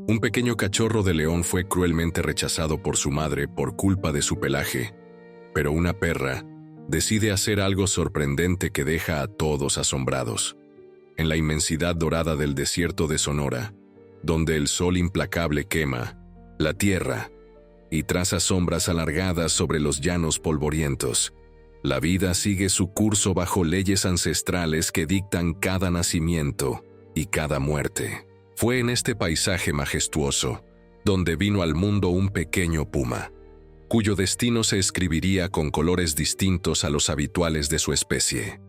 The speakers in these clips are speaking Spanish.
Un pequeño cachorro de león fue cruelmente rechazado por su madre por culpa de su pelaje, pero una perra decide hacer algo sorprendente que deja a todos asombrados. En la inmensidad dorada del desierto de Sonora, donde el sol implacable quema la tierra y traza sombras alargadas sobre los llanos polvorientos, la vida sigue su curso bajo leyes ancestrales que dictan cada nacimiento y cada muerte. Fue en este paisaje majestuoso donde vino al mundo un pequeño puma, cuyo destino se escribiría con colores distintos a los habituales de su especie.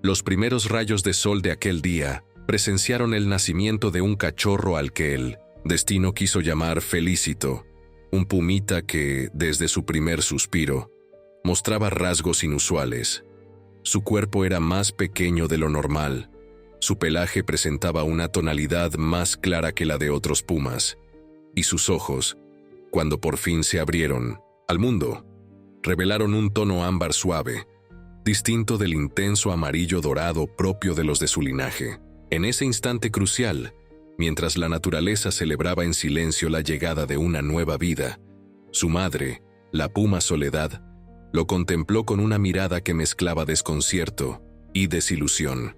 Los primeros rayos de sol de aquel día presenciaron el nacimiento de un cachorro al que el destino quiso llamar Felicito, un pumita que, desde su primer suspiro, mostraba rasgos inusuales. Su cuerpo era más pequeño de lo normal. Su pelaje presentaba una tonalidad más clara que la de otros pumas, y sus ojos, cuando por fin se abrieron al mundo, revelaron un tono ámbar suave, distinto del intenso amarillo dorado propio de los de su linaje. En ese instante crucial, mientras la naturaleza celebraba en silencio la llegada de una nueva vida, su madre, la puma Soledad, lo contempló con una mirada que mezclaba desconcierto y desilusión.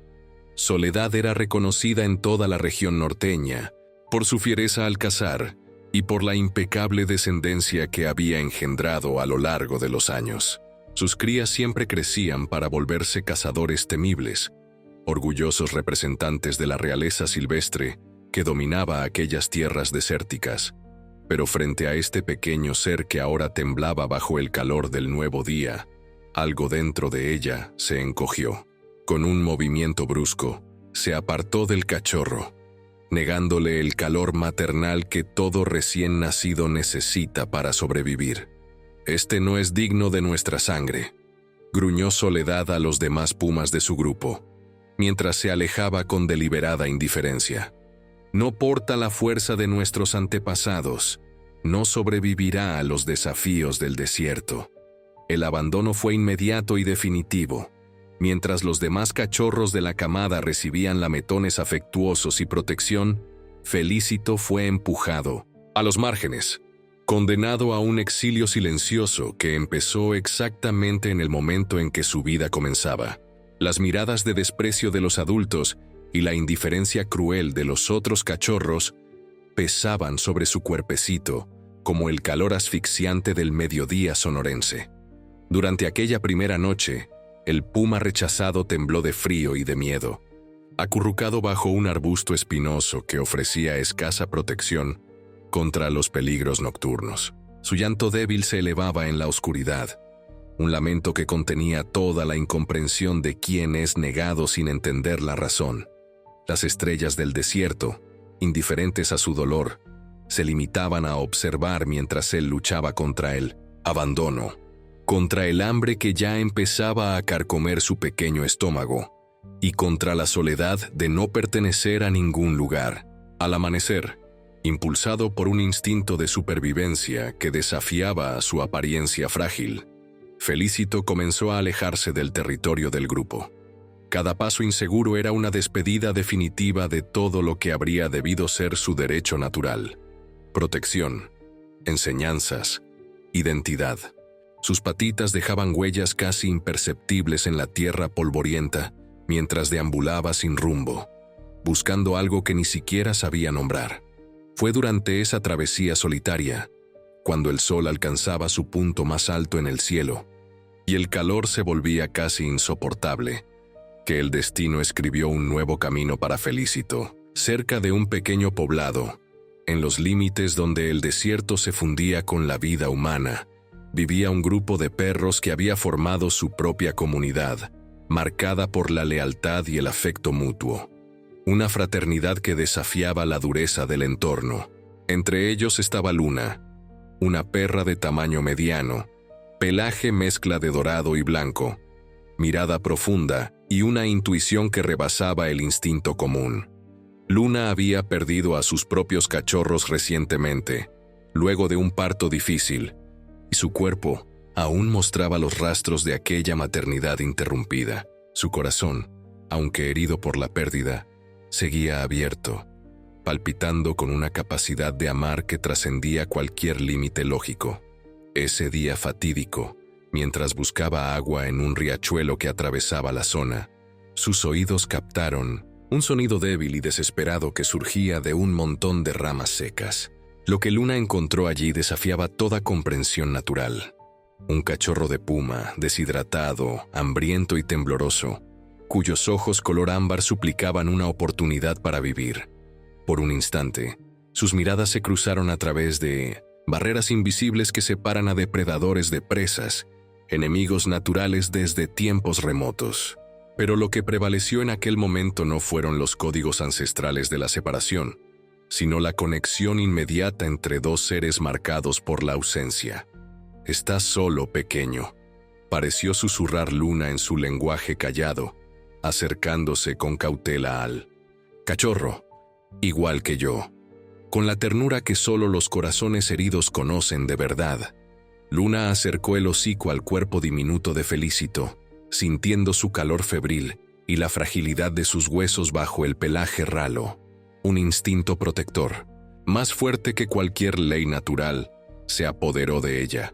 Soledad era reconocida en toda la región norteña por su fiereza al cazar y por la impecable descendencia que había engendrado a lo largo de los años. Sus crías siempre crecían para volverse cazadores temibles, orgullosos representantes de la realeza silvestre que dominaba aquellas tierras desérticas. Pero frente a este pequeño ser que ahora temblaba bajo el calor del nuevo día, algo dentro de ella se encogió. Con un movimiento brusco, se apartó del cachorro, negándole el calor maternal que todo recién nacido necesita para sobrevivir. «Este no es digno de nuestra sangre», gruñó Soledad a los demás pumas de su grupo, mientras se alejaba con deliberada indiferencia. «No porta la fuerza de nuestros antepasados, no sobrevivirá a los desafíos del desierto». El abandono fue inmediato y definitivo. Mientras los demás cachorros de la camada recibían lametones afectuosos y protección, Felicito fue empujado a los márgenes, condenado a un exilio silencioso que empezó exactamente en el momento en que su vida comenzaba. Las miradas de desprecio de los adultos y la indiferencia cruel de los otros cachorros pesaban sobre su cuerpecito como el calor asfixiante del mediodía sonorense. Durante aquella primera noche, el puma rechazado tembló de frío y de miedo. Acurrucado bajo un arbusto espinoso que ofrecía escasa protección contra los peligros nocturnos, su llanto débil se elevaba en la oscuridad, un lamento que contenía toda la incomprensión de quien es negado sin entender la razón. Las estrellas del desierto, indiferentes a su dolor, se limitaban a observar mientras él luchaba contra el abandono, contra el hambre que ya empezaba a carcomer su pequeño estómago, y contra la soledad de no pertenecer a ningún lugar. Al amanecer, impulsado por un instinto de supervivencia que desafiaba a su apariencia frágil, Felicito comenzó a alejarse del territorio del grupo. Cada paso inseguro era una despedida definitiva de todo lo que habría debido ser su derecho natural: protección, enseñanzas, identidad. Sus patitas dejaban huellas casi imperceptibles en la tierra polvorienta mientras deambulaba sin rumbo, buscando algo que ni siquiera sabía nombrar. Fue durante esa travesía solitaria, cuando el sol alcanzaba su punto más alto en el cielo y el calor se volvía casi insoportable, que el destino escribió un nuevo camino para Felicito, cerca de un pequeño poblado, en los límites donde el desierto se fundía con la vida humana. Vivía un grupo de perros que había formado su propia comunidad, marcada por la lealtad y el afecto mutuo. Una fraternidad que desafiaba la dureza del entorno. Entre ellos estaba Luna, una perra de tamaño mediano, pelaje mezcla de dorado y blanco, mirada profunda y una intuición que rebasaba el instinto común. Luna había perdido a sus propios cachorros recientemente, luego de un parto difícil, y su cuerpo aún mostraba los rastros de aquella maternidad interrumpida. Su corazón, aunque herido por la pérdida, seguía abierto, palpitando con una capacidad de amar que trascendía cualquier límite lógico. Ese día fatídico, mientras buscaba agua en un riachuelo que atravesaba la zona, sus oídos captaron un sonido débil y desesperado que surgía de un montón de ramas secas. Lo que Luna encontró allí desafiaba toda comprensión natural. Un cachorro de puma, deshidratado, hambriento y tembloroso, cuyos ojos color ámbar suplicaban una oportunidad para vivir. Por un instante, sus miradas se cruzaron a través de barreras invisibles que separan a depredadores de presas, enemigos naturales desde tiempos remotos. Pero lo que prevaleció en aquel momento no fueron los códigos ancestrales de la separación, sino la conexión inmediata entre dos seres marcados por la ausencia. «Estás solo, pequeño», pareció susurrar Luna en su lenguaje callado, acercándose con cautela al cachorro, igual que yo. Con la ternura que solo los corazones heridos conocen de verdad, Luna acercó el hocico al cuerpo diminuto de Felicito, sintiendo su calor febril y la fragilidad de sus huesos bajo el pelaje ralo. Un instinto protector, más fuerte que cualquier ley natural, se apoderó de ella.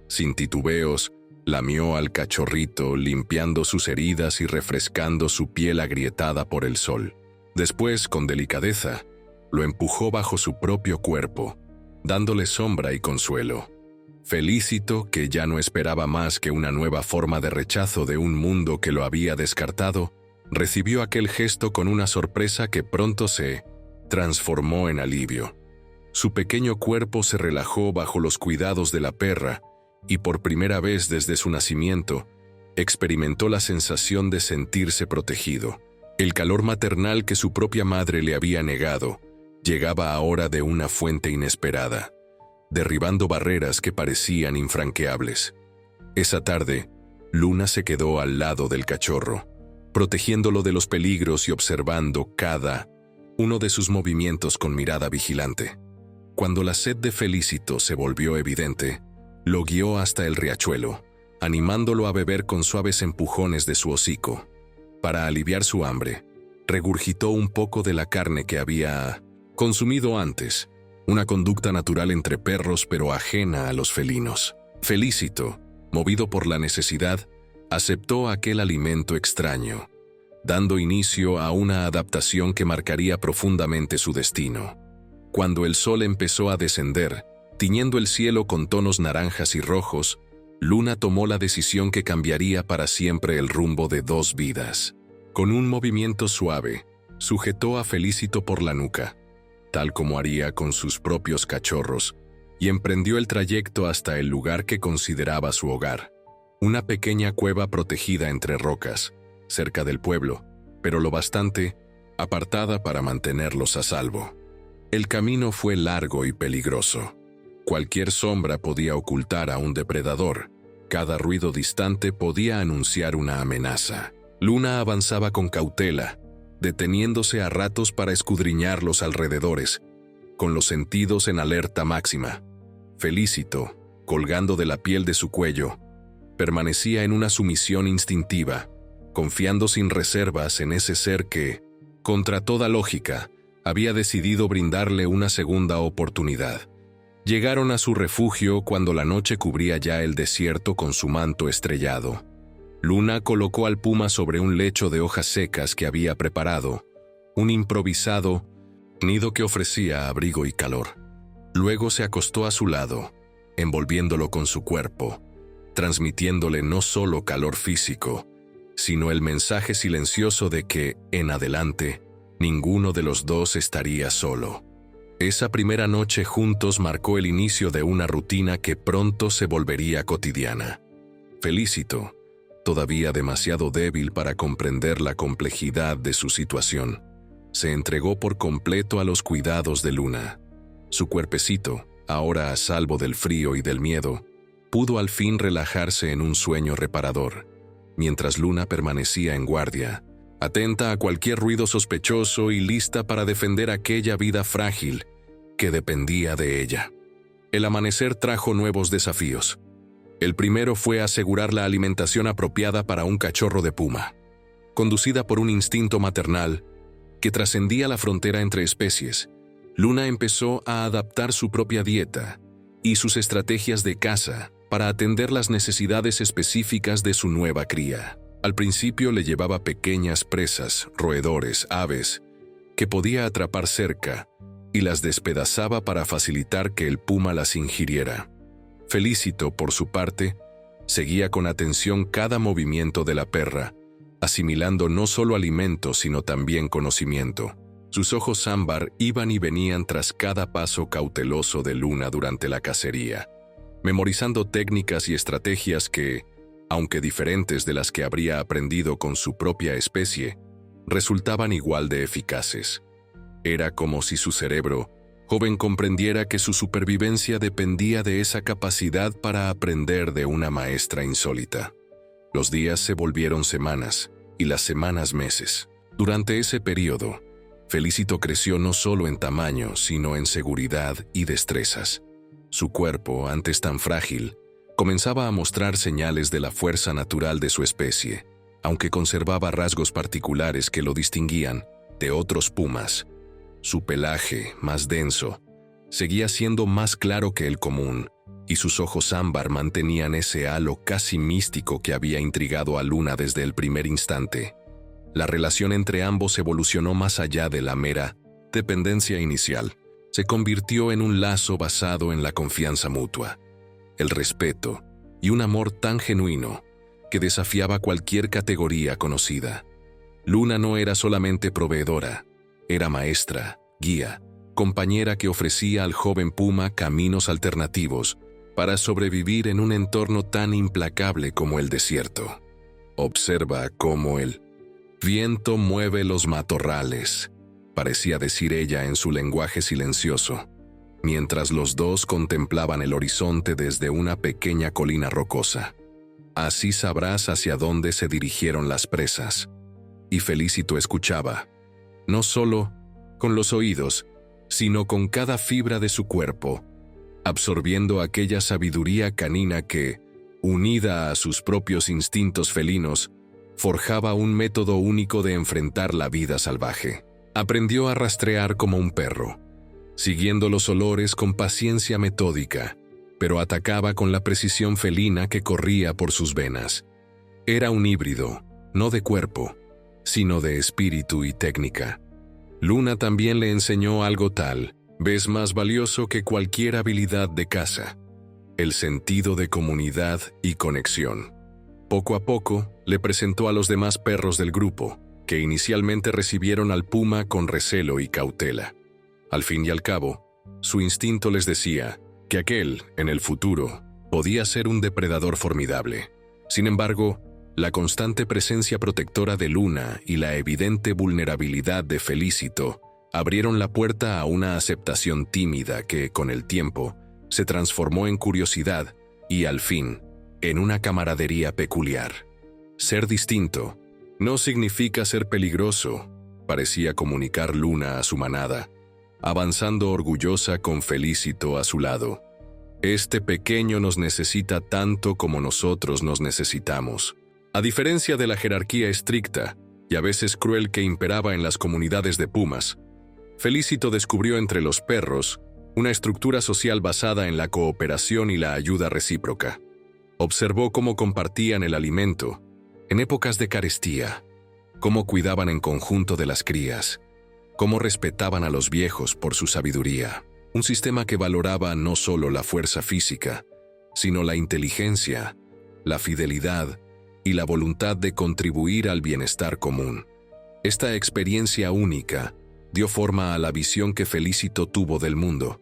Sin titubeos, lamió al cachorrito, limpiando sus heridas y refrescando su piel agrietada por el sol. Después, con delicadeza, lo empujó bajo su propio cuerpo, dándole sombra y consuelo. Felicito, que ya no esperaba más que una nueva forma de rechazo de un mundo que lo había descartado, recibió aquel gesto con una sorpresa que pronto se transformó en alivio. Su pequeño cuerpo se relajó bajo los cuidados de la perra y por primera vez desde su nacimiento experimentó la sensación de sentirse protegido. El calor maternal que su propia madre le había negado llegaba ahora de una fuente inesperada, derribando barreras que parecían infranqueables. Esa tarde, Luna se quedó al lado del cachorro, protegiéndolo de los peligros y observando cada uno de sus movimientos con mirada vigilante. Cuando la sed de Felicito se volvió evidente, lo guió hasta el riachuelo, animándolo a beber con suaves empujones de su hocico. Para aliviar su hambre, regurgitó un poco de la carne que había consumido antes, una conducta natural entre perros pero ajena a los felinos. Felicito, movido por la necesidad, aceptó aquel alimento extraño, dando inicio a una adaptación que marcaría profundamente su destino. Cuando el sol empezó a descender, tiñendo el cielo con tonos naranjas y rojos, Luna tomó la decisión que cambiaría para siempre el rumbo de dos vidas. Con un movimiento suave, sujetó a Felicito por la nuca, tal como haría con sus propios cachorros, y emprendió el trayecto hasta el lugar que consideraba su hogar. Una pequeña cueva protegida entre rocas, cerca del pueblo, pero lo bastante apartada para mantenerlos a salvo. El camino fue largo y peligroso. Cualquier sombra podía ocultar a un depredador. Cada ruido distante podía anunciar una amenaza. Luna avanzaba con cautela, deteniéndose a ratos para escudriñar los alrededores, con los sentidos en alerta máxima. Felicito, colgando de la piel de su cuello, permanecía en una sumisión instintiva, confiando sin reservas en ese ser que, contra toda lógica, había decidido brindarle una segunda oportunidad. Llegaron a su refugio cuando la noche cubría ya el desierto con su manto estrellado. Luna colocó al puma sobre un lecho de hojas secas que había preparado, un improvisado nido que ofrecía abrigo y calor. Luego se acostó a su lado, envolviéndolo con su cuerpo, transmitiéndole no solo calor físico, sino el mensaje silencioso de que, en adelante, ninguno de los dos estaría solo. Esa primera noche juntos marcó el inicio de una rutina que pronto se volvería cotidiana. Felicito, todavía demasiado débil para comprender la complejidad de su situación, se entregó por completo a los cuidados de Luna. Su cuerpecito, ahora a salvo del frío y del miedo, pudo al fin relajarse en un sueño reparador, mientras Luna permanecía en guardia, atenta a cualquier ruido sospechoso y lista para defender aquella vida frágil que dependía de ella. El amanecer trajo nuevos desafíos. El primero fue asegurar la alimentación apropiada para un cachorro de puma. Conducida por un instinto maternal que trascendía la frontera entre especies, Luna empezó a adaptar su propia dieta y sus estrategias de caza para atender las necesidades específicas de su nueva cría. Al principio le llevaba pequeñas presas, roedores, aves, que podía atrapar cerca, y las despedazaba para facilitar que el puma las ingiriera. Felicito, por su parte, seguía con atención cada movimiento de la perra, asimilando no solo alimento sino también conocimiento. Sus ojos ámbar iban y venían tras cada paso cauteloso de Luna durante la cacería, memorizando técnicas y estrategias que, aunque diferentes de las que habría aprendido con su propia especie, resultaban igual de eficaces. Era como si su cerebro, joven, comprendiera que su supervivencia dependía de esa capacidad para aprender de una maestra insólita. Los días se volvieron semanas y las semanas meses. Durante ese periodo, Felicito creció no solo en tamaño, sino en seguridad y destrezas. Su cuerpo, antes tan frágil, comenzaba a mostrar señales de la fuerza natural de su especie, aunque conservaba rasgos particulares que lo distinguían de otros pumas. Su pelaje, más denso, seguía siendo más claro que el común, y sus ojos ámbar mantenían ese halo casi místico que había intrigado a Luna desde el primer instante. La relación entre ambos evolucionó más allá de la mera dependencia inicial. Se convirtió en un lazo basado en la confianza mutua, el respeto y un amor tan genuino que desafiaba cualquier categoría conocida. Luna no era solamente proveedora, era maestra, guía, compañera que ofrecía al joven puma caminos alternativos para sobrevivir en un entorno tan implacable como el desierto. Observa cómo el viento mueve los matorrales, parecía decir ella en su lenguaje silencioso, mientras los dos contemplaban el horizonte desde una pequeña colina rocosa. Así sabrás hacia dónde se dirigieron las presas. Y Felicito escuchaba, no solo con los oídos, sino con cada fibra de su cuerpo, absorbiendo aquella sabiduría canina que, unida a sus propios instintos felinos, forjaba un método único de enfrentar la vida salvaje. Aprendió a rastrear como un perro, siguiendo los olores con paciencia metódica, pero atacaba con la precisión felina que corría por sus venas. Era un híbrido, no de cuerpo, sino de espíritu y técnica. Luna también le enseñó algo tal vez más valioso que cualquier habilidad de caza: el sentido de comunidad y conexión. Poco a poco, le presentó a los demás perros del grupo, que inicialmente recibieron al puma con recelo y cautela. Al fin y al cabo, su instinto les decía que aquel, en el futuro, podía ser un depredador formidable. Sin embargo, la constante presencia protectora de Luna y la evidente vulnerabilidad de Felicito abrieron la puerta a una aceptación tímida que, con el tiempo, se transformó en curiosidad y, al fin, en una camaradería peculiar. Ser distinto no significa ser peligroso, parecía comunicar Luna a su manada, avanzando orgullosa con Felicito a su lado. Este pequeño nos necesita tanto como nosotros nos necesitamos. A diferencia de la jerarquía estricta y a veces cruel que imperaba en las comunidades de pumas, Felicito descubrió entre los perros una estructura social basada en la cooperación y la ayuda recíproca. Observó cómo compartían el alimento en épocas de carestía, cómo cuidaban en conjunto de las crías, cómo respetaban a los viejos por su sabiduría. Un sistema que valoraba no solo la fuerza física, sino la inteligencia, la fidelidad y la voluntad de contribuir al bienestar común. Esta experiencia única dio forma a la visión que Felicito tuvo del mundo,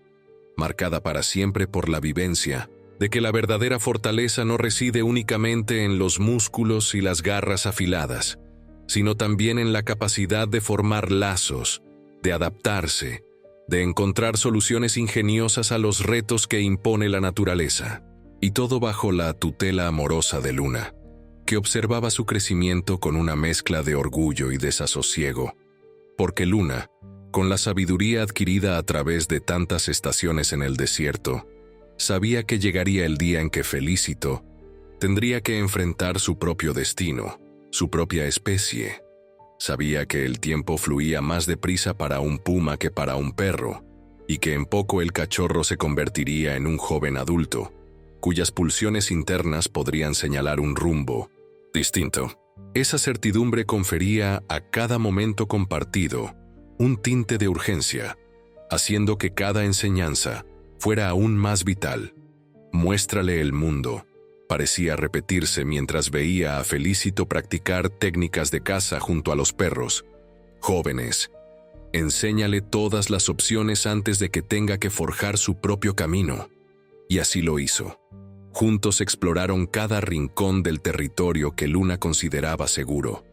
marcada para siempre por la vivencia de que la verdadera fortaleza no reside únicamente en los músculos y las garras afiladas, sino también en la capacidad de formar lazos, de adaptarse, de encontrar soluciones ingeniosas a los retos que impone la naturaleza, y todo bajo la tutela amorosa de Luna, que observaba su crecimiento con una mezcla de orgullo y desasosiego, porque Luna, con la sabiduría adquirida a través de tantas estaciones en el desierto, sabía que llegaría el día en que Felicito tendría que enfrentar su propio destino, su propia especie. Sabía que el tiempo fluía más deprisa para un puma que para un perro, y que en poco el cachorro se convertiría en un joven adulto, cuyas pulsiones internas podrían señalar un rumbo distinto. Esa certidumbre confería a cada momento compartido un tinte de urgencia, haciendo que cada enseñanza fuera aún más vital. Muéstrale el mundo, parecía repetirse mientras veía a Felicito practicar técnicas de caza junto a los perros. Jóvenes, enséñale todas las opciones antes de que tenga que forjar su propio camino. Y así lo hizo. Juntos exploraron cada rincón del territorio que Luna consideraba seguro,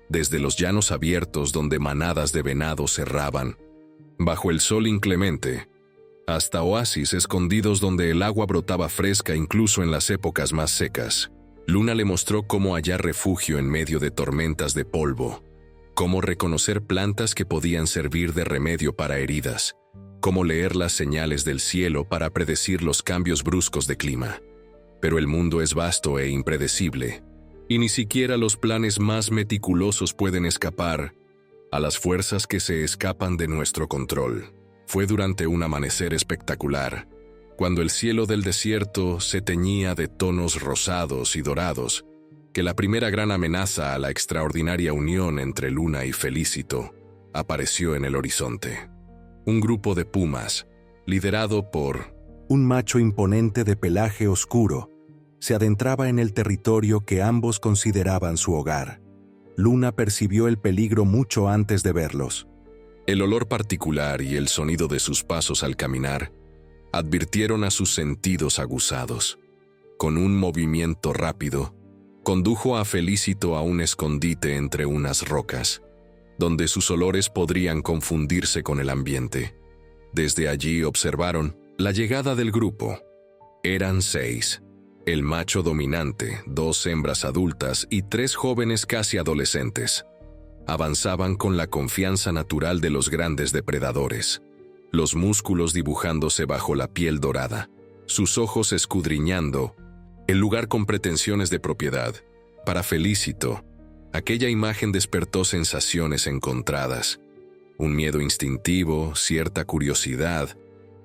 desde los llanos abiertos donde manadas de venado se erraban, bajo el sol inclemente, hasta oasis escondidos donde el agua brotaba fresca incluso en las épocas más secas. Luna le mostró cómo hallar refugio en medio de tormentas de polvo, cómo reconocer plantas que podían servir de remedio para heridas, cómo leer las señales del cielo para predecir los cambios bruscos de clima. Pero el mundo es vasto e impredecible, y ni siquiera los planes más meticulosos pueden escapar a las fuerzas que se escapan de nuestro control. Fue durante un amanecer espectacular, cuando el cielo del desierto se teñía de tonos rosados y dorados, que la primera gran amenaza a la extraordinaria unión entre Luna y Felicito apareció en el horizonte. Un grupo de pumas, liderado por un macho imponente de pelaje oscuro, se adentraba en el territorio que ambos consideraban su hogar. Luna percibió el peligro mucho antes de verlos. El olor particular y el sonido de sus pasos al caminar advirtieron a sus sentidos aguzados. Con un movimiento rápido, condujo a Felicito a un escondite entre unas rocas, donde sus olores podrían confundirse con el ambiente. Desde allí observaron la llegada del grupo. Eran 6. El macho dominante, 2 hembras adultas y 3 jóvenes casi adolescentes. Avanzaban con la confianza natural de los grandes depredadores, los músculos dibujándose bajo la piel dorada, sus ojos escudriñando el lugar con pretensiones de propiedad. Para Felicito, aquella imagen despertó sensaciones encontradas, un miedo instintivo, cierta curiosidad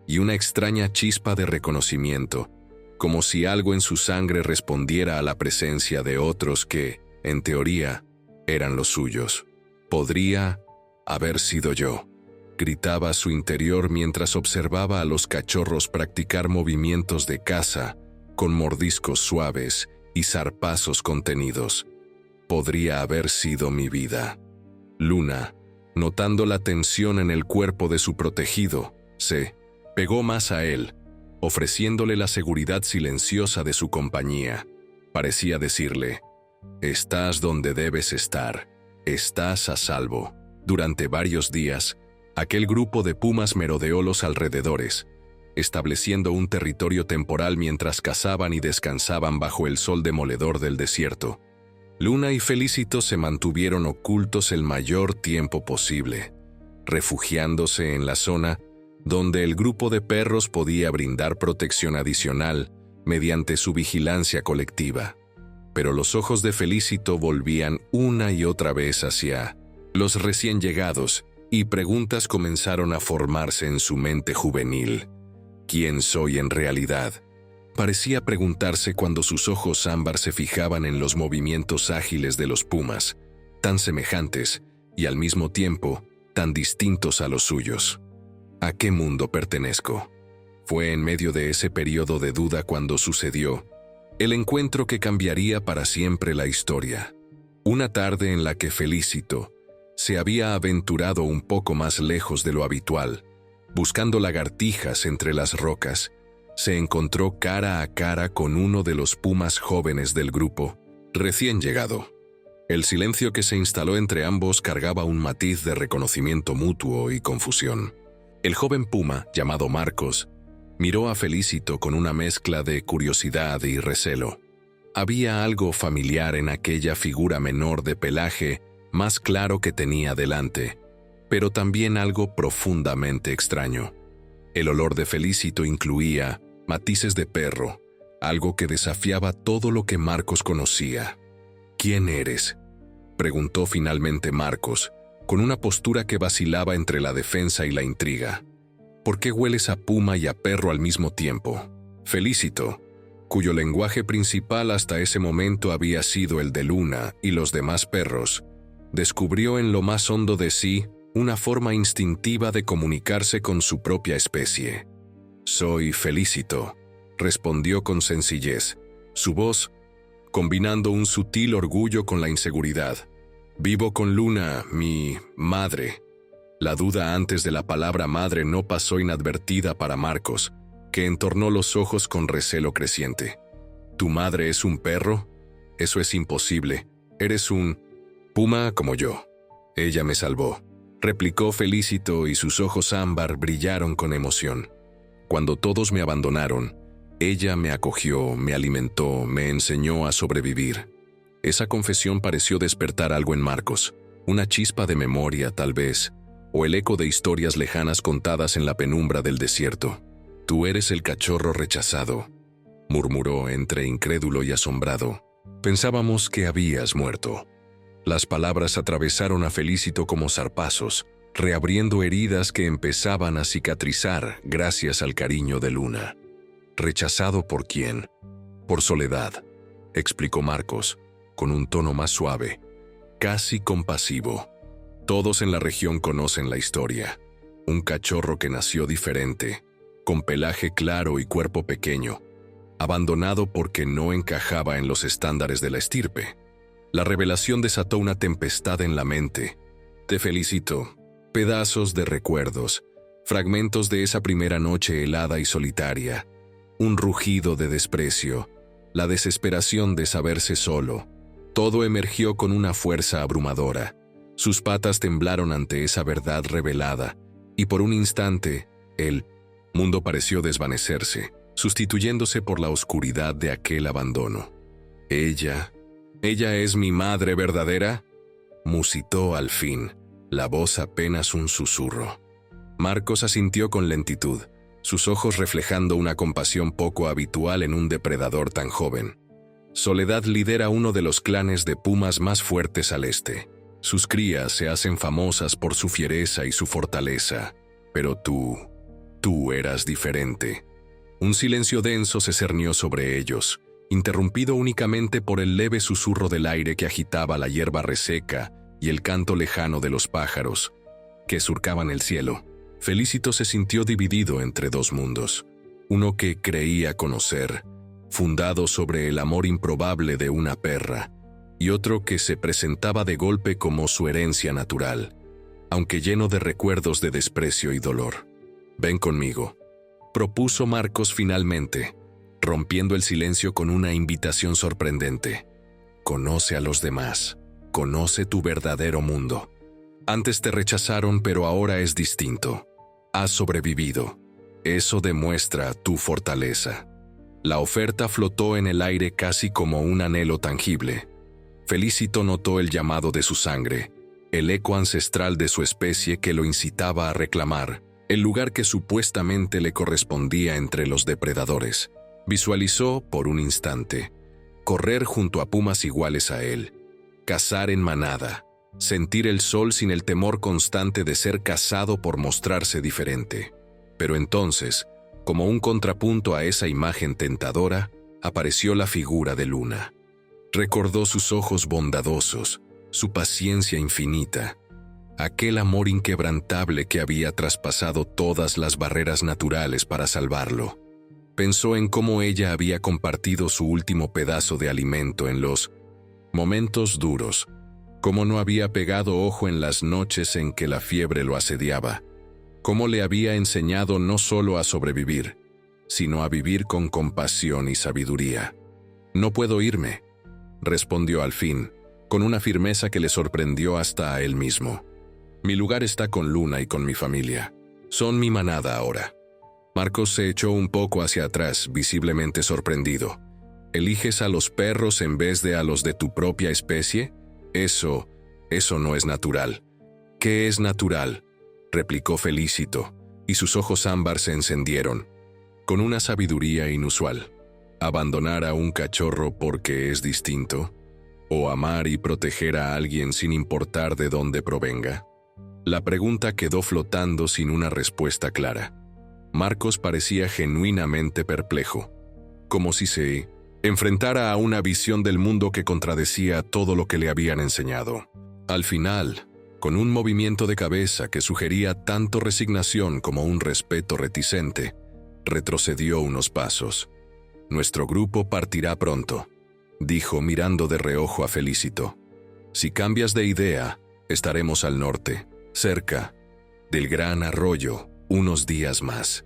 y una extraña chispa de reconocimiento, como si algo en su sangre respondiera a la presencia de otros que, en teoría, eran los suyos. «Podría haber sido yo», gritaba a su interior mientras observaba a los cachorros practicar movimientos de caza con mordiscos suaves y zarpazos contenidos. «Podría haber sido mi vida». Luna, notando la tensión en el cuerpo de su protegido, se pegó más a él, ofreciéndole la seguridad silenciosa de su compañía. Parecía decirle: «Estás donde debes estar, estás a salvo». Durante varios días, aquel grupo de pumas merodeó los alrededores, estableciendo un territorio temporal mientras cazaban y descansaban bajo el sol demoledor del desierto. Luna y Felicito se mantuvieron ocultos el mayor tiempo posible, refugiándose en la zona donde el grupo de perros podía brindar protección adicional mediante su vigilancia colectiva. Pero los ojos de Felicito volvían una y otra vez hacia los recién llegados, y preguntas comenzaron a formarse en su mente juvenil. ¿Quién soy en realidad?, parecía preguntarse cuando sus ojos ámbar se fijaban en los movimientos ágiles de los pumas, tan semejantes y al mismo tiempo tan distintos a los suyos. ¿A qué mundo pertenezco? Fue en medio de ese periodo de duda cuando sucedió el encuentro que cambiaría para siempre la historia. Una tarde en la que Felicito se había aventurado un poco más lejos de lo habitual, buscando lagartijas entre las rocas, se encontró cara a cara con uno de los pumas jóvenes del grupo, recién llegado. El silencio que se instaló entre ambos cargaba un matiz de reconocimiento mutuo y confusión. El joven puma, llamado Marcos, miró a Felicito con una mezcla de curiosidad y recelo. Había algo familiar en aquella figura menor de pelaje más claro que tenía delante, pero también algo profundamente extraño. El olor de Felicito incluía matices de perro, algo que desafiaba todo lo que Marcos conocía. «¿Quién eres?», preguntó finalmente Marcos, con una postura que vacilaba entre la defensa y la intriga. ¿Por qué hueles a puma y a perro al mismo tiempo? Felicito, cuyo lenguaje principal hasta ese momento había sido el de Luna y los demás perros, descubrió en lo más hondo de sí una forma instintiva de comunicarse con su propia especie. «Soy Felicito», respondió con sencillez, su voz combinando un sutil orgullo con la inseguridad. «Vivo con Luna, mi madre». La duda antes de la palabra madre no pasó inadvertida para Marcos, que entornó los ojos con recelo creciente. «¿Tu madre es un perro? Eso es imposible. Eres un puma como yo». «Ella me salvó», replicó Felicito y sus ojos ámbar brillaron con emoción. «Cuando todos me abandonaron, ella me acogió, me alimentó, me enseñó a sobrevivir». Esa confesión pareció despertar algo en Marcos, una chispa de memoria tal vez, o el eco de historias lejanas contadas en la penumbra del desierto. «Tú eres el cachorro rechazado», murmuró entre incrédulo y asombrado. «Pensábamos que habías muerto». Las palabras atravesaron a Felicito como zarpazos, reabriendo heridas que empezaban a cicatrizar gracias al cariño de Luna. «¿Rechazado por quién?» «Por Soledad», explicó Marcos, con un tono más suave, casi compasivo. «Todos en la región conocen la historia. Un cachorro que nació diferente, con pelaje claro y cuerpo pequeño, abandonado porque no encajaba en los estándares de la estirpe». La revelación desató una tempestad en la mente. «Te felicito». Pedazos de recuerdos, fragmentos de esa primera noche helada y solitaria, un rugido de desprecio, la desesperación de saberse solo. Todo emergió con una fuerza abrumadora. Sus patas temblaron ante esa verdad revelada, y por un instante, el mundo pareció desvanecerse, sustituyéndose por la oscuridad de aquel abandono. «¿Ella es mi madre verdadera?», musitó al fin, la voz apenas un susurro. Marcos asintió con lentitud, sus ojos reflejando una compasión poco habitual en un depredador tan joven. Soledad lidera uno de los clanes de pumas más fuertes al este. Sus crías se hacen famosas por su fiereza y su fortaleza. Pero tú eras diferente. Un silencio denso se cernió sobre ellos, interrumpido únicamente por el leve susurro del aire que agitaba la hierba reseca y el canto lejano de los pájaros que surcaban el cielo. Felicito se sintió dividido entre dos mundos, uno que creía conocer, fundado sobre el amor improbable de una perra, y otro que se presentaba de golpe como su herencia natural, aunque lleno de recuerdos de desprecio y dolor. «Ven conmigo», propuso Marcos finalmente, rompiendo el silencio con una invitación sorprendente. «Conoce a los demás, conoce tu verdadero mundo. Antes te rechazaron, pero ahora es distinto. Has sobrevivido. Eso demuestra tu fortaleza». La oferta flotó en el aire casi como un anhelo tangible. Felicito notó el llamado de su sangre, el eco ancestral de su especie que lo incitaba a reclamar el lugar que supuestamente le correspondía entre los depredadores. Visualizó, por un instante, correr junto a pumas iguales a él, cazar en manada, sentir el sol sin el temor constante de ser cazado por mostrarse diferente. Pero entonces, como un contrapunto a esa imagen tentadora, apareció la figura de Luna. Recordó sus ojos bondadosos, su paciencia infinita, aquel amor inquebrantable que había traspasado todas las barreras naturales para salvarlo. Pensó en cómo ella había compartido su último pedazo de alimento en los momentos duros, cómo no había pegado ojo en las noches en que la fiebre lo asediaba, cómo le había enseñado no solo a sobrevivir, sino a vivir con compasión y sabiduría. «No puedo irme», respondió al fin, con una firmeza que le sorprendió hasta a él mismo. «Mi lugar está con Luna y con mi familia. Son mi manada ahora». Marcos se echó un poco hacia atrás, visiblemente sorprendido. «¿Eliges a los perros en vez de a los de tu propia especie? Eso no es natural». «¿Qué es natural?», replicó Felicito, y sus ojos ámbar se encendieron, con una sabiduría inusual. «¿Abandonar a un cachorro porque es distinto? ¿O amar y proteger a alguien sin importar de dónde provenga?». La pregunta quedó flotando sin una respuesta clara. Marcos parecía genuinamente perplejo, como si se enfrentara a una visión del mundo que contradecía todo lo que le habían enseñado. Al final, con un movimiento de cabeza que sugería tanto resignación como un respeto reticente, retrocedió unos pasos. «Nuestro grupo partirá pronto», dijo mirando de reojo a Felicito. «Si cambias de idea, estaremos al norte, cerca del gran arroyo, unos días más».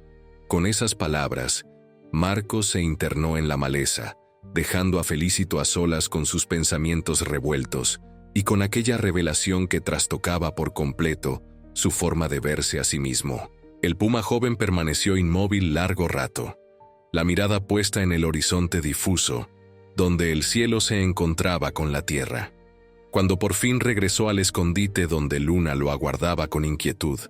Con esas palabras, Marcos se internó en la maleza, dejando a Felicito a solas con sus pensamientos revueltos y con aquella revelación que trastocaba por completo su forma de verse a sí mismo. El puma joven permaneció inmóvil largo rato, la mirada puesta en el horizonte difuso, donde el cielo se encontraba con la tierra. Cuando por fin regresó al escondite donde Luna lo aguardaba con inquietud,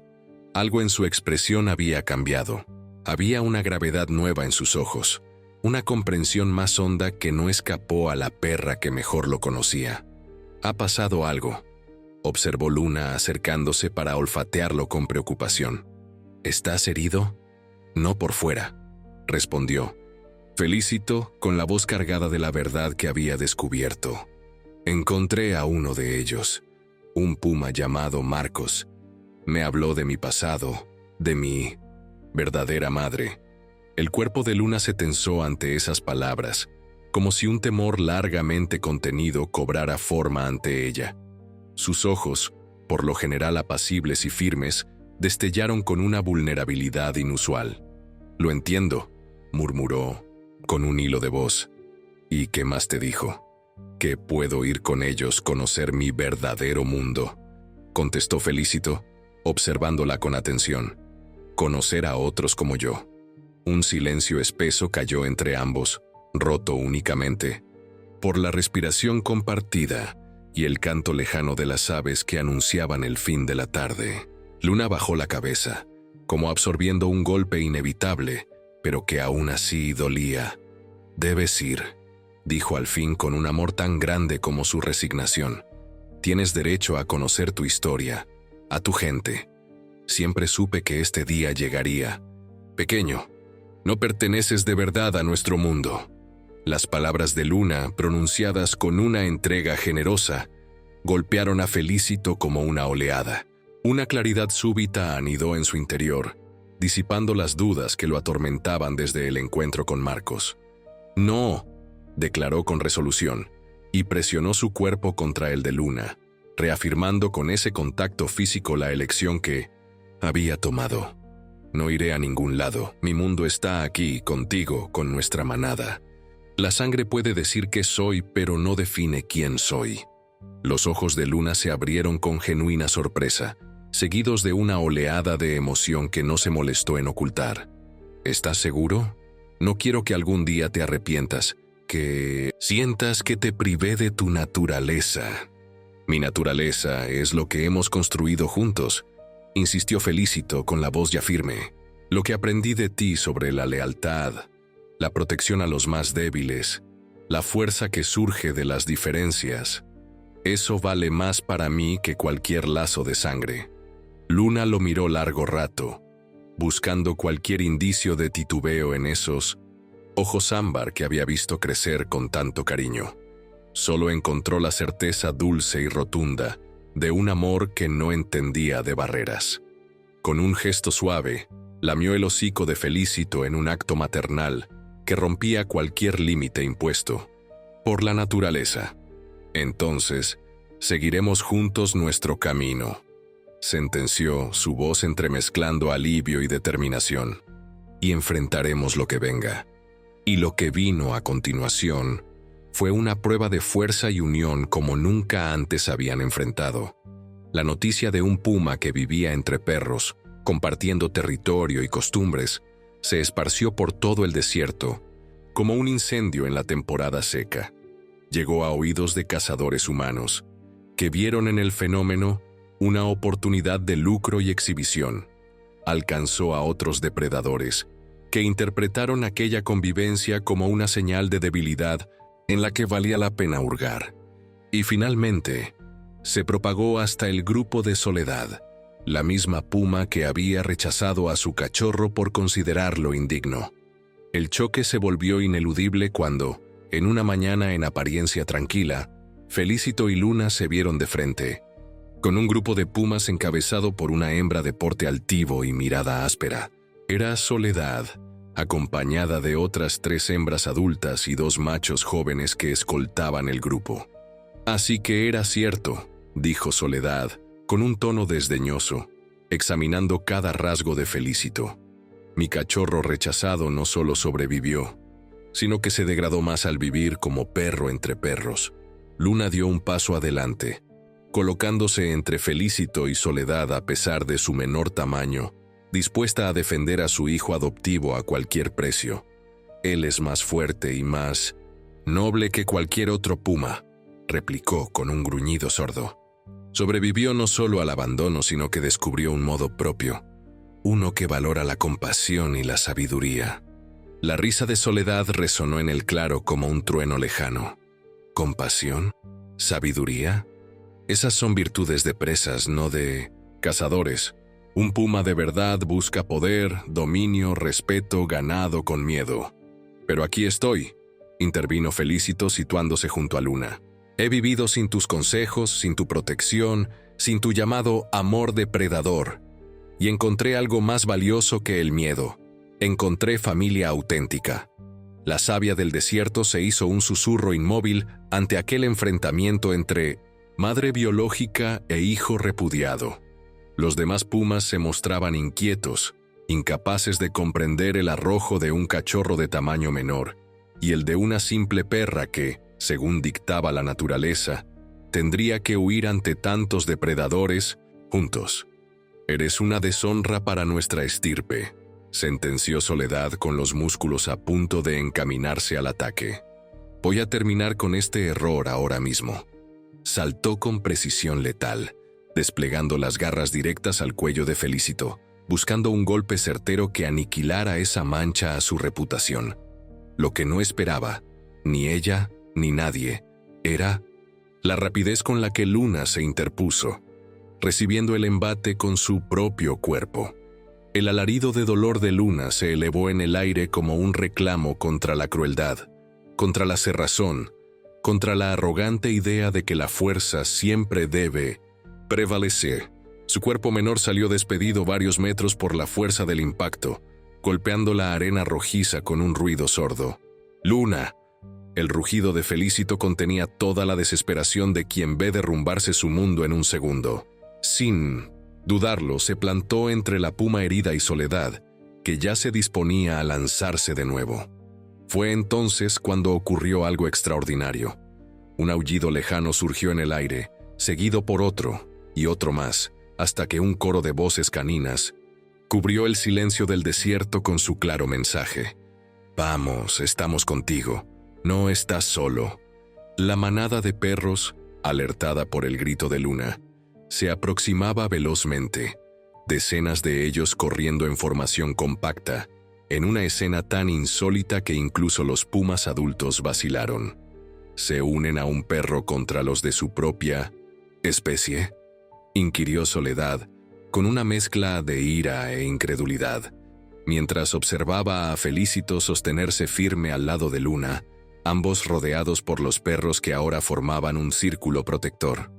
algo en su expresión había cambiado. Había una gravedad nueva en sus ojos, una comprensión más honda que no escapó a la perra que mejor lo conocía. «Ha pasado algo», observó Luna acercándose para olfatearlo con preocupación. «¿Estás herido?» «No por fuera», respondió Felicito con la voz cargada de la verdad que había descubierto. «Encontré a uno de ellos, un puma llamado Marcos. Me habló de mi pasado, de mi verdadera madre». El cuerpo de Luna se tensó ante esas palabras, como si un temor largamente contenido cobrara forma ante ella. Sus ojos, por lo general apacibles y firmes, destellaron con una vulnerabilidad inusual. «Lo entiendo», murmuró, con un hilo de voz. «¿Y qué más te dijo?» «Que puedo ir con ellos, conocer mi verdadero mundo», contestó Felicito, observándola con atención. «Conocer a otros como yo». Un silencio espeso cayó entre ambos, roto únicamente por la respiración compartida y el canto lejano de las aves que anunciaban el fin de la tarde. Luna bajó la cabeza, como absorbiendo un golpe inevitable, pero que aún así dolía. «Debes ir», dijo al fin con un amor tan grande como su resignación. «Tienes derecho a conocer tu historia, a tu gente. Siempre supe que este día llegaría. Pequeño, no perteneces de verdad a nuestro mundo». Las palabras de Luna, pronunciadas con una entrega generosa, golpearon a Felicito como una oleada. Una claridad súbita anidó en su interior, disipando las dudas que lo atormentaban desde el encuentro con Marcos. «No», declaró con resolución, y presionó su cuerpo contra el de Luna, reafirmando con ese contacto físico la elección que había tomado. «No iré a ningún lado, mi mundo está aquí, contigo, con nuestra manada. La sangre puede decir qué soy, pero no define quién soy». Los ojos de Luna se abrieron con genuina sorpresa, seguidos de una oleada de emoción que no se molestó en ocultar. «¿Estás seguro? No quiero que algún día te arrepientas, que sientas que te privé de tu naturaleza». «Mi naturaleza es lo que hemos construido juntos», insistió Felicito con la voz ya firme. «Lo que aprendí de ti sobre la lealtad, la protección a los más débiles, la fuerza que surge de las diferencias. Eso vale más para mí que cualquier lazo de sangre». Luna lo miró largo rato, buscando cualquier indicio de titubeo en esos ojos ámbar que había visto crecer con tanto cariño. Solo encontró la certeza dulce y rotunda de un amor que no entendía de barreras. Con un gesto suave, lamió el hocico de Felicito en un acto maternal que rompía cualquier límite impuesto por la naturaleza. «Entonces, seguiremos juntos nuestro camino», sentenció, su voz entremezclando alivio y determinación. «Y enfrentaremos lo que venga». Y lo que vino a continuación fue una prueba de fuerza y unión como nunca antes habían enfrentado. La noticia de un puma que vivía entre perros, compartiendo territorio y costumbres, se esparció por todo el desierto, como un incendio en la temporada seca. Llegó a oídos de cazadores humanos, que vieron en el fenómeno una oportunidad de lucro y exhibición. Alcanzó a otros depredadores, que interpretaron aquella convivencia como una señal de debilidad en la que valía la pena hurgar. Y finalmente, se propagó hasta el grupo de Soledad, la misma puma que había rechazado a su cachorro por considerarlo indigno. El choque se volvió ineludible cuando, en una mañana en apariencia tranquila, Felicito y Luna se vieron de frente, con un grupo de pumas encabezado por una hembra de porte altivo y mirada áspera. Era Soledad, acompañada de otras 3 hembras adultas y 2 machos jóvenes que escoltaban el grupo. «Así que era cierto», dijo Soledad, con un tono desdeñoso, examinando cada rasgo de Felicito. «Mi cachorro rechazado no solo sobrevivió, sino que se degradó más al vivir como perro entre perros». Luna dio un paso adelante, colocándose entre Felicito y Soledad a pesar de su menor tamaño, dispuesta a defender a su hijo adoptivo a cualquier precio. «Él es más fuerte y más noble que cualquier otro puma», replicó con un gruñido sordo. «Sobrevivió no solo al abandono, sino que descubrió un modo propio, uno que valora la compasión y la sabiduría». La risa de Soledad resonó en el claro como un trueno lejano. ¿Compasión? ¿Sabiduría? Esas son virtudes de presas, no de cazadores. Un puma de verdad busca poder, dominio, respeto, ganado con miedo. «Pero aquí estoy», intervino Felicito situándose junto a Luna. «He vivido sin tus consejos, sin tu protección, sin tu llamado amor depredador. Y encontré algo más valioso que el miedo. Encontré familia auténtica». La savia del desierto se hizo un susurro inmóvil ante aquel enfrentamiento entre madre biológica e hijo repudiado. Los demás pumas se mostraban inquietos, incapaces de comprender el arrojo de un cachorro de tamaño menor y el de una simple perra que, según dictaba la naturaleza, tendría que huir ante tantos depredadores juntos. «Eres una deshonra para nuestra estirpe», sentenció Soledad con los músculos a punto de encaminarse al ataque. «Voy a terminar con este error ahora mismo». Saltó con precisión letal, desplegando las garras directas al cuello de Felicito, buscando un golpe certero que aniquilara esa mancha a su reputación. Lo que no esperaba, ni ella ni nadie, era la rapidez con la que Luna se interpuso, recibiendo el embate con su propio cuerpo. El alarido de dolor de Luna se elevó en el aire como un reclamo contra la crueldad, contra la cerrazón, contra la arrogante idea de que la fuerza siempre debe prevalecer. Su cuerpo menor salió despedido varios metros por la fuerza del impacto, golpeando la arena rojiza con un ruido sordo. «Luna». El rugido de Felicito contenía toda la desesperación de quien ve derrumbarse su mundo en un segundo. Sin dudarlo, se plantó entre la puma herida y Soledad, que ya se disponía a lanzarse de nuevo. Fue entonces cuando ocurrió algo extraordinario. Un aullido lejano surgió en el aire, seguido por otro y otro más, hasta que un coro de voces caninas cubrió el silencio del desierto con su claro mensaje. «Vamos, estamos contigo. No estás solo». La manada de perros, alertada por el grito de Luna, se aproximaba velozmente, decenas de ellos corriendo en formación compacta, en una escena tan insólita que incluso los pumas adultos vacilaron. «¿Se unen a un perro contra los de su propia especie?», inquirió Soledad, con una mezcla de ira e incredulidad, mientras observaba a Felicito sostenerse firme al lado de Luna, ambos rodeados por los perros que ahora formaban un círculo protector.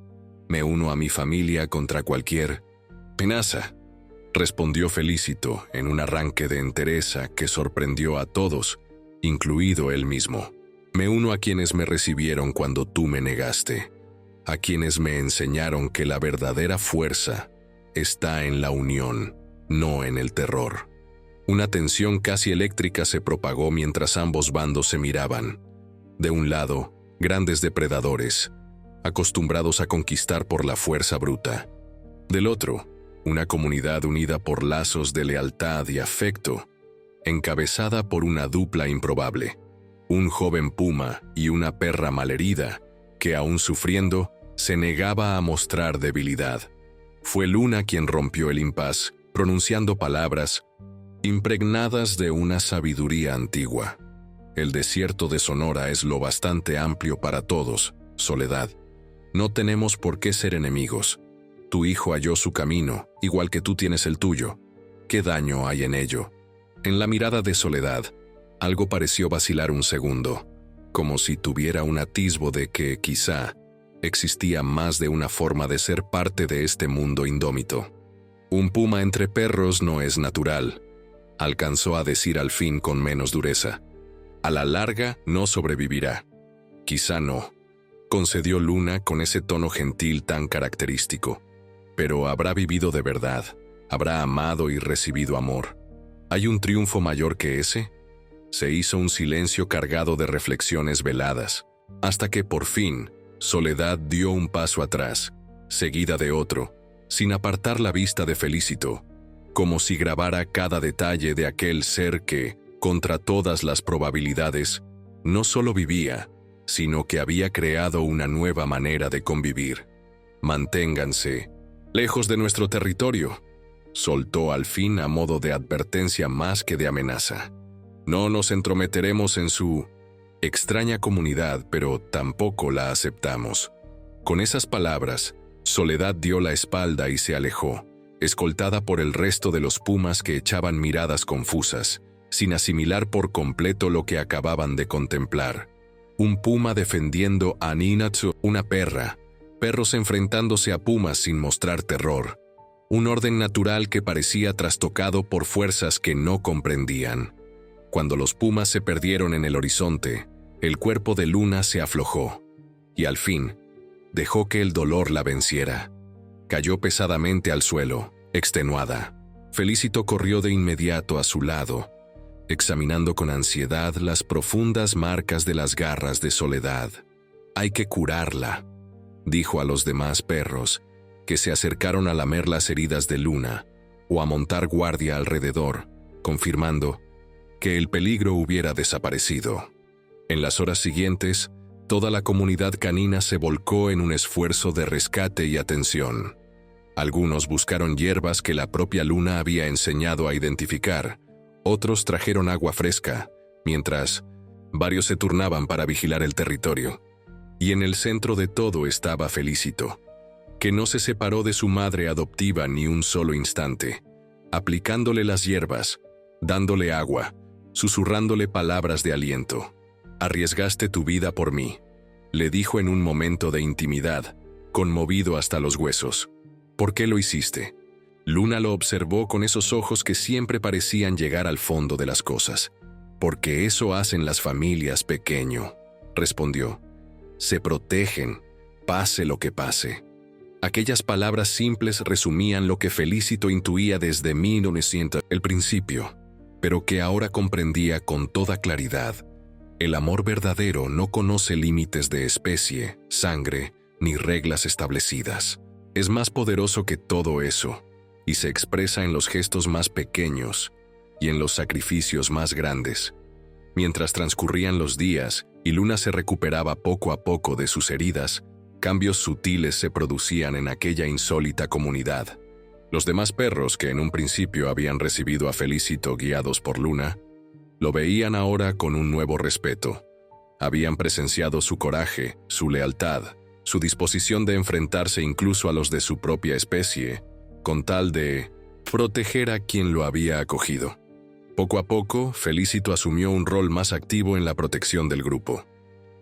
«Me uno a mi familia contra cualquier amenaza», respondió Felicito en un arranque de entereza que sorprendió a todos, incluido él mismo. «Me uno a quienes me recibieron cuando tú me negaste, a quienes me enseñaron que la verdadera fuerza está en la unión, no en el terror». Una tensión casi eléctrica se propagó mientras ambos bandos se miraban. De un lado, grandes depredadores, acostumbrados a conquistar por la fuerza bruta. Del otro, una comunidad unida por lazos de lealtad y afecto, encabezada por una dupla improbable. Un joven puma y una perra malherida, que aún sufriendo, se negaba a mostrar debilidad. Fue Luna quien rompió el impas, pronunciando palabras impregnadas de una sabiduría antigua. «El desierto de Sonora es lo bastante amplio para todos, Soledad. No tenemos por qué ser enemigos. tu hijo halló su camino, igual que tú tienes el tuyo. ¿Qué daño hay en ello? En la mirada de Soledad, algo pareció vacilar un segundo, como si tuviera un atisbo de que, quizá, existía más de una forma de ser parte de este mundo indómito. Un puma entre perros no es natural, alcanzó a decir al fin con menos dureza. A la larga no sobrevivirá. Quizá no, concedió Luna con ese tono gentil tan característico. Pero habrá vivido de verdad, habrá amado y recibido amor. ¿Hay un triunfo mayor que ese? Se hizo un silencio cargado de reflexiones veladas, hasta que por fin Soledad dio un paso atrás, seguida de otro, sin apartar la vista de Felicito, como si grabara cada detalle de aquel ser que, contra todas las probabilidades, no solo vivía, sino que había creado una nueva manera de convivir. Manténganse lejos de nuestro territorio, soltó al fin a modo de advertencia más que de amenaza. No nos entrometeremos en su extraña comunidad, pero tampoco la aceptamos. Con esas palabras, Soledad dio la espalda y se alejó, escoltada por el resto de los pumas que echaban miradas confusas, sin asimilar por completo lo que acababan de contemplar. Un puma defendiendo a Ninatsu, una perra, perros enfrentándose a pumas sin mostrar terror. Un orden natural que parecía trastocado por fuerzas que no comprendían. Cuando los pumas se perdieron en el horizonte, el cuerpo de Luna se aflojó, y al fin, dejó que el dolor la venciera. Cayó pesadamente al suelo, extenuada. Felicito corrió de inmediato a su lado, examinando con ansiedad las profundas marcas de las garras de Soledad. «Hay que curarla», dijo a los demás perros, que se acercaron a lamer las heridas de Luna o a montar guardia alrededor, confirmando que el peligro hubiera desaparecido. En las horas siguientes, toda la comunidad canina se volcó en un esfuerzo de rescate y atención. Algunos buscaron hierbas que la propia Luna había enseñado a identificar, otros trajeron agua fresca, mientras varios se turnaban para vigilar el territorio. Y en el centro de todo estaba Felicito, que no se separó de su madre adoptiva ni un solo instante, aplicándole las hierbas, dándole agua, susurrándole palabras de aliento. «Arriesgaste tu vida por mí», le dijo en un momento de intimidad, conmovido hasta los huesos. «¿Por qué lo hiciste?» Luna lo observó con esos ojos que siempre parecían llegar al fondo de las cosas. «Porque eso hacen las familias, pequeño», respondió. «Se protegen, pase lo que pase». Aquellas palabras simples resumían lo que Felicito intuía desde 1900, el principio, pero que ahora comprendía con toda claridad. El amor verdadero no conoce límites de especie, sangre, ni reglas establecidas. Es más poderoso que todo eso, y se expresa en los gestos más pequeños y en los sacrificios más grandes. Mientras transcurrían los días y Luna se recuperaba poco a poco de sus heridas, cambios sutiles se producían en aquella insólita comunidad. Los demás perros que en un principio habían recibido a Felicito guiados por Luna, lo veían ahora con un nuevo respeto. Habían presenciado su coraje, su lealtad, su disposición de enfrentarse incluso a los de su propia especie, con tal de proteger a quien lo había acogido. Poco a poco, Felicito asumió un rol más activo en la protección del grupo.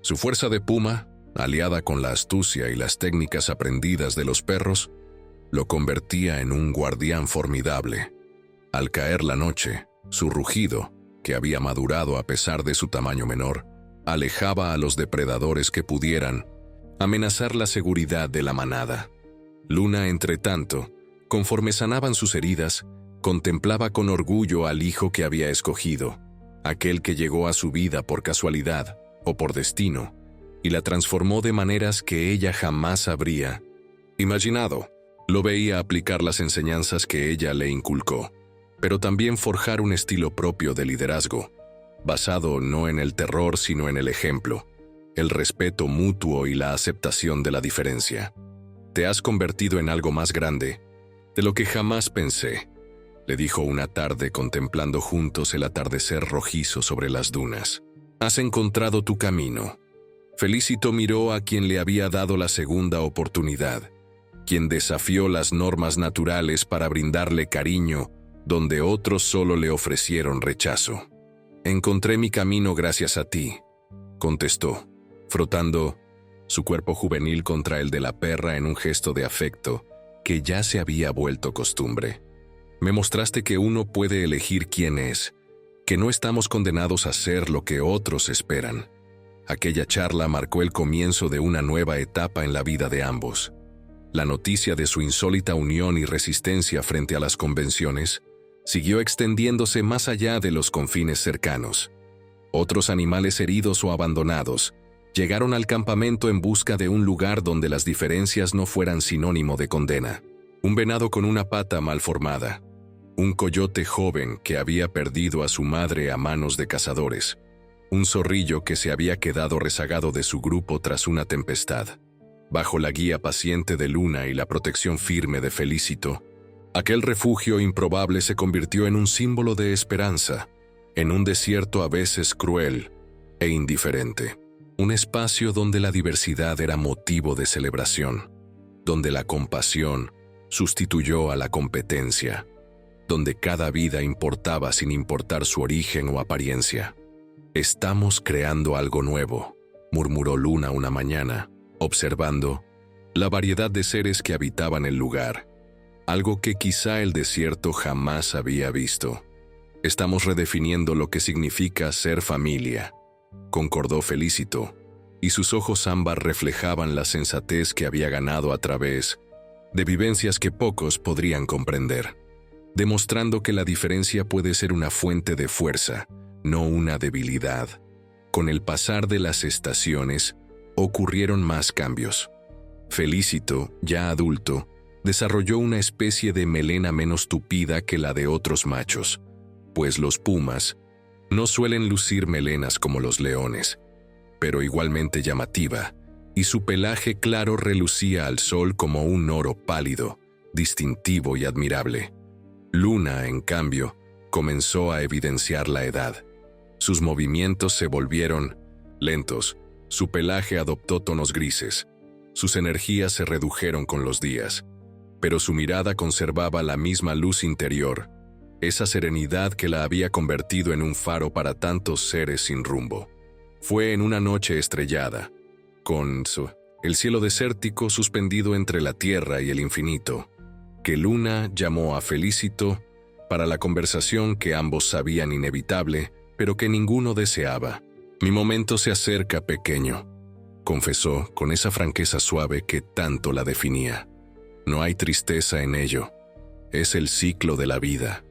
Su fuerza de puma, aliada con la astucia y las técnicas aprendidas de los perros, lo convertía en un guardián formidable. Al caer la noche, su rugido, que había madurado a pesar de su tamaño menor, alejaba a los depredadores que pudieran amenazar la seguridad de la manada. Luna, entretanto, conforme sanaban sus heridas, contemplaba con orgullo al hijo que había escogido, aquel que llegó a su vida por casualidad o por destino, y la transformó de maneras que ella jamás habría imaginado. Lo veía aplicar las enseñanzas que ella le inculcó, pero también forjar un estilo propio de liderazgo, basado no en el terror sino en el ejemplo, el respeto mutuo y la aceptación de la diferencia. «Te has convertido en algo más grande de lo que jamás pensé», le dijo una tarde contemplando juntos el atardecer rojizo sobre las dunas. «Has encontrado tu camino». Felicito miró a quien le había dado la segunda oportunidad, quien desafió las normas naturales para brindarle cariño donde otros solo le ofrecieron rechazo. «Encontré mi camino gracias a ti», contestó, frotando su cuerpo juvenil contra el de la perra en un gesto de afecto que ya se había vuelto costumbre. «Me mostraste que uno puede elegir quién es, que no estamos condenados a ser lo que otros esperan». Aquella charla marcó el comienzo de una nueva etapa en la vida de ambos. La noticia de su insólita unión y resistencia frente a las convenciones siguió extendiéndose más allá de los confines cercanos. Otros animales heridos o abandonados llegaron al campamento en busca de un lugar donde las diferencias no fueran sinónimo de condena. Un venado con una pata mal formada, un coyote joven que había perdido a su madre a manos de cazadores, un zorrillo que se había quedado rezagado de su grupo tras una tempestad. Bajo la guía paciente de Luna y la protección firme de Felicito, aquel refugio improbable se convirtió en un símbolo de esperanza, en un desierto a veces cruel e indiferente. Un espacio donde la diversidad era motivo de celebración, donde la compasión sustituyó a la competencia, donde cada vida importaba sin importar su origen o apariencia. «Estamos creando algo nuevo», murmuró Luna una mañana, observando la variedad de seres que habitaban el lugar, algo que quizá el desierto jamás había visto. «Estamos redefiniendo lo que significa ser familia», concordó Felicito, y sus ojos ámbar reflejaban la sensatez que había ganado a través de vivencias que pocos podrían comprender, demostrando que la diferencia puede ser una fuente de fuerza, no una debilidad. Con el pasar de las estaciones, ocurrieron más cambios. Felicito, ya adulto, desarrolló una especie de melena menos tupida que la de otros machos, pues los pumas no suelen lucir melenas como los leones, pero igualmente llamativa, y su pelaje claro relucía al sol como un oro pálido, distintivo y admirable. Luna, en cambio, comenzó a evidenciar la edad. Sus movimientos se volvieron lentos, su pelaje adoptó tonos grises, sus energías se redujeron con los días, pero su mirada conservaba la misma luz interior, esa serenidad que la había convertido en un faro para tantos seres sin rumbo. Fue en una noche estrellada, con el cielo desértico suspendido entre la tierra y el infinito, que Luna llamó a Felicito para la conversación que ambos sabían inevitable, pero que ninguno deseaba. «Mi momento se acerca, pequeño», confesó con esa franqueza suave que tanto la definía. «No hay tristeza en ello. Es el ciclo de la vida».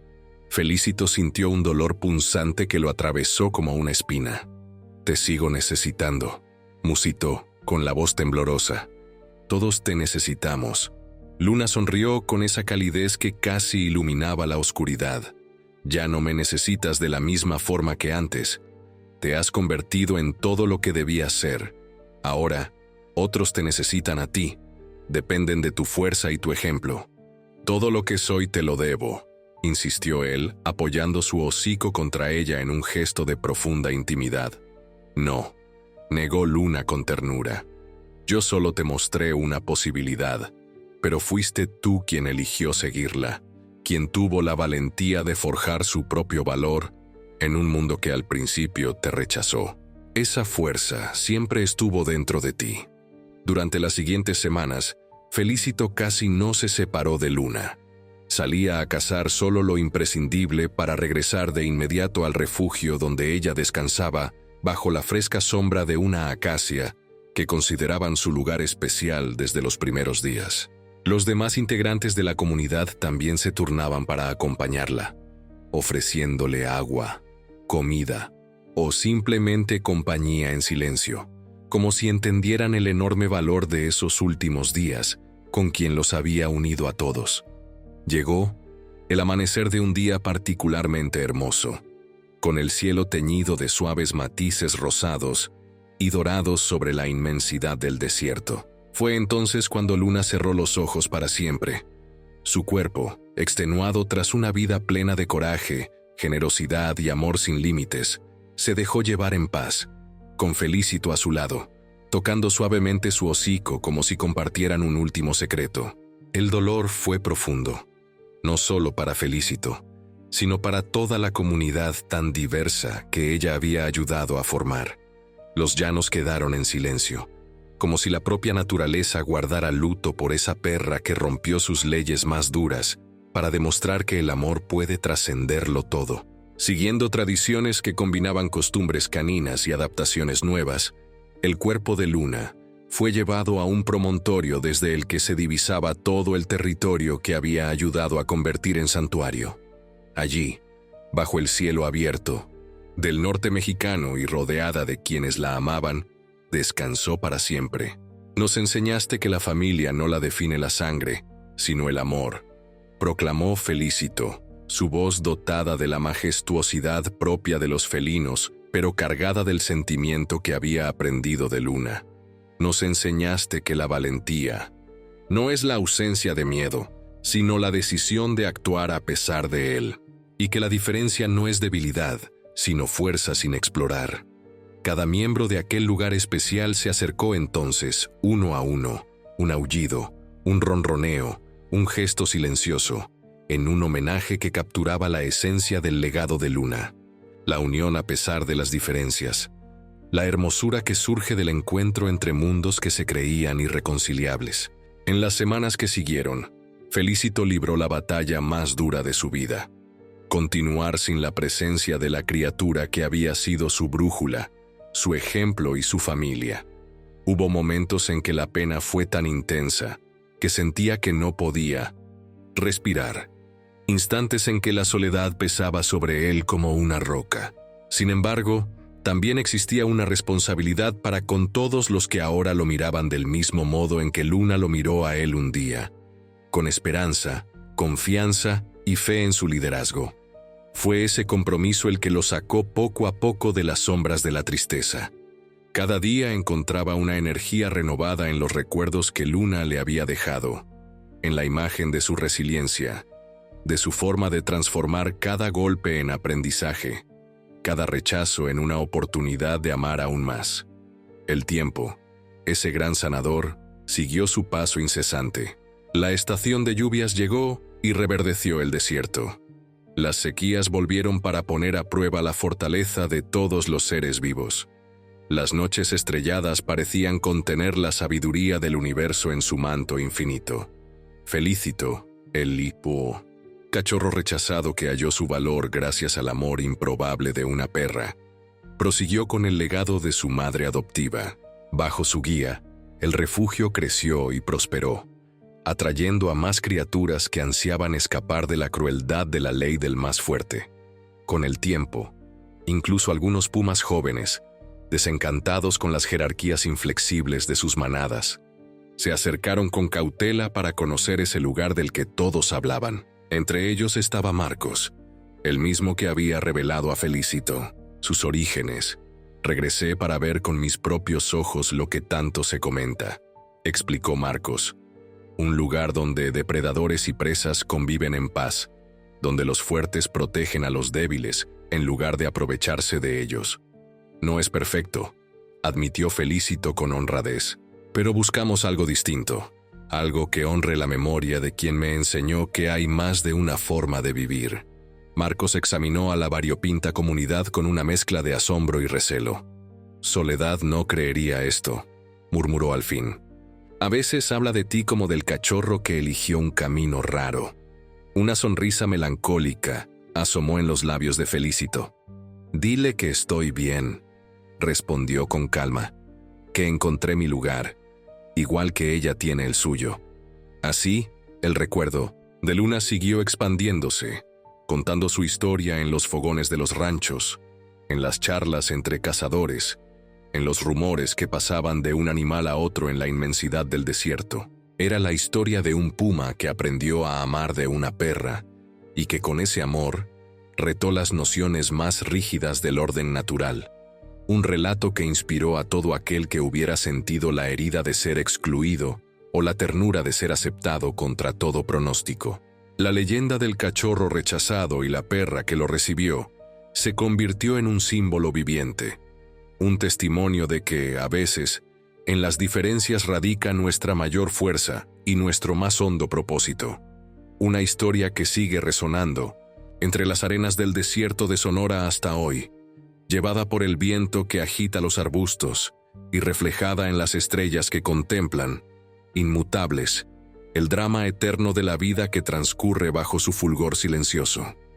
Felicito sintió un dolor punzante que lo atravesó como una espina. «Te sigo necesitando», musitó con la voz temblorosa. «Todos te necesitamos». Luna sonrió con esa calidez que casi iluminaba la oscuridad. «Ya no me necesitas de la misma forma que antes. Te has convertido en todo lo que debías ser. Ahora, otros te necesitan a ti. Dependen de tu fuerza y tu ejemplo». «Todo lo que soy te lo debo», insistió él, apoyando su hocico contra ella en un gesto de profunda intimidad. «No», negó Luna con ternura. «Yo solo te mostré una posibilidad, pero fuiste tú quien eligió seguirla, quien tuvo la valentía de forjar su propio valor en un mundo que al principio te rechazó. Esa fuerza siempre estuvo dentro de ti». Durante las siguientes semanas, Felicito casi no se separó de Luna. Salía a cazar solo lo imprescindible para regresar de inmediato al refugio donde ella descansaba bajo la fresca sombra de una acacia que consideraban su lugar especial desde los primeros días. Los demás integrantes de la comunidad también se turnaban para acompañarla, ofreciéndole agua, comida o simplemente compañía en silencio, como si entendieran el enorme valor de esos últimos días con quien los había unido a todos. Llegó el amanecer de un día particularmente hermoso, con el cielo teñido de suaves matices rosados y dorados sobre la inmensidad del desierto. Fue entonces cuando Luna cerró los ojos para siempre. Su cuerpo, extenuado tras una vida plena de coraje, generosidad y amor sin límites, se dejó llevar en paz, con Felicito a su lado, tocando suavemente su hocico como si compartieran un último secreto. El dolor fue profundo, no solo para Felicito, sino para toda la comunidad tan diversa que ella había ayudado a formar. Los llanos quedaron en silencio, como si la propia naturaleza guardara luto por esa perra que rompió sus leyes más duras para demostrar que el amor puede trascenderlo todo. Siguiendo tradiciones que combinaban costumbres caninas y adaptaciones nuevas, el cuerpo de Luna fue llevado a un promontorio desde el que se divisaba todo el territorio que había ayudado a convertir en santuario. Allí, bajo el cielo abierto, del norte mexicano y rodeada de quienes la amaban, descansó para siempre. Nos enseñaste que la familia no la define la sangre, sino el amor, proclamó Felicito, su voz dotada de la majestuosidad propia de los felinos, pero cargada del sentimiento que había aprendido de Luna. Nos enseñaste que la valentía no es la ausencia de miedo, sino la decisión de actuar a pesar de él, y que la diferencia no es debilidad, sino fuerza sin explorar. Cada miembro de aquel lugar especial se acercó entonces, uno a uno, un aullido, un ronroneo, un gesto silencioso, en un homenaje que capturaba la esencia del legado de Luna. La unión a pesar de las diferencias, la hermosura que surge del encuentro entre mundos que se creían irreconciliables. En las semanas que siguieron, Felicito libró la batalla más dura de su vida. Continuar sin la presencia de la criatura que había sido su brújula, su ejemplo y su familia. Hubo momentos en que la pena fue tan intensa que sentía que no podía respirar. Instantes en que la soledad pesaba sobre él como una roca. Sin embargo, también existía una responsabilidad para con todos los que ahora lo miraban del mismo modo en que Luna lo miró a él un día, con esperanza, confianza y fe en su liderazgo. Fue ese compromiso el que lo sacó poco a poco de las sombras de la tristeza. Cada día encontraba una energía renovada en los recuerdos que Luna le había dejado, en la imagen de su resiliencia, de su forma de transformar cada golpe en aprendizaje, cada rechazo en una oportunidad de amar aún más. El tiempo, ese gran sanador, siguió su paso incesante. La estación de lluvias llegó y reverdeció el desierto. Las sequías volvieron para poner a prueba la fortaleza de todos los seres vivos. Las noches estrelladas parecían contener la sabiduría del universo en su manto infinito. Felicito, el lipo, cachorro rechazado que halló su valor gracias al amor improbable de una perra, prosiguió con el legado de su madre adoptiva. Bajo su guía, el refugio creció y prosperó, atrayendo a más criaturas que ansiaban escapar de la crueldad de la ley del más fuerte. Con el tiempo, incluso algunos pumas jóvenes, desencantados con las jerarquías inflexibles de sus manadas, se acercaron con cautela para conocer ese lugar del que todos hablaban. Entre ellos estaba Marcos, el mismo que había revelado a Felicito sus orígenes. Regresé para ver con mis propios ojos lo que tanto se comenta, explicó Marcos. Un lugar donde depredadores y presas conviven en paz, donde los fuertes protegen a los débiles en lugar de aprovecharse de ellos. No es perfecto, admitió Felicito con honradez, pero buscamos algo distinto. Algo que honre la memoria de quien me enseñó que hay más de una forma de vivir. Marcos examinó a la variopinta comunidad con una mezcla de asombro y recelo. Soledad no creería esto, murmuró al fin. A veces habla de ti como del cachorro que eligió un camino raro. Una sonrisa melancólica asomó en los labios de Felicito. Dile que estoy bien, respondió con calma, que encontré mi lugar, igual que ella tiene el suyo. Así, el recuerdo de Luna siguió expandiéndose, contando su historia en los fogones de los ranchos, en las charlas entre cazadores, en los rumores que pasaban de un animal a otro en la inmensidad del desierto. Era la historia de un puma que aprendió a amar de una perra y que con ese amor retó las nociones más rígidas del orden natural. Un relato que inspiró a todo aquel que hubiera sentido la herida de ser excluido o la ternura de ser aceptado contra todo pronóstico. La leyenda del cachorro rechazado y la perra que lo recibió se convirtió en un símbolo viviente, un testimonio de que, a veces, En las diferencias radica nuestra mayor fuerza y nuestro más hondo propósito. Una historia que sigue resonando entre las arenas del desierto de Sonora hasta hoy, llevada por el viento que agita los arbustos y reflejada en las estrellas que contemplan, inmutables, el drama eterno de la vida que transcurre bajo su fulgor silencioso.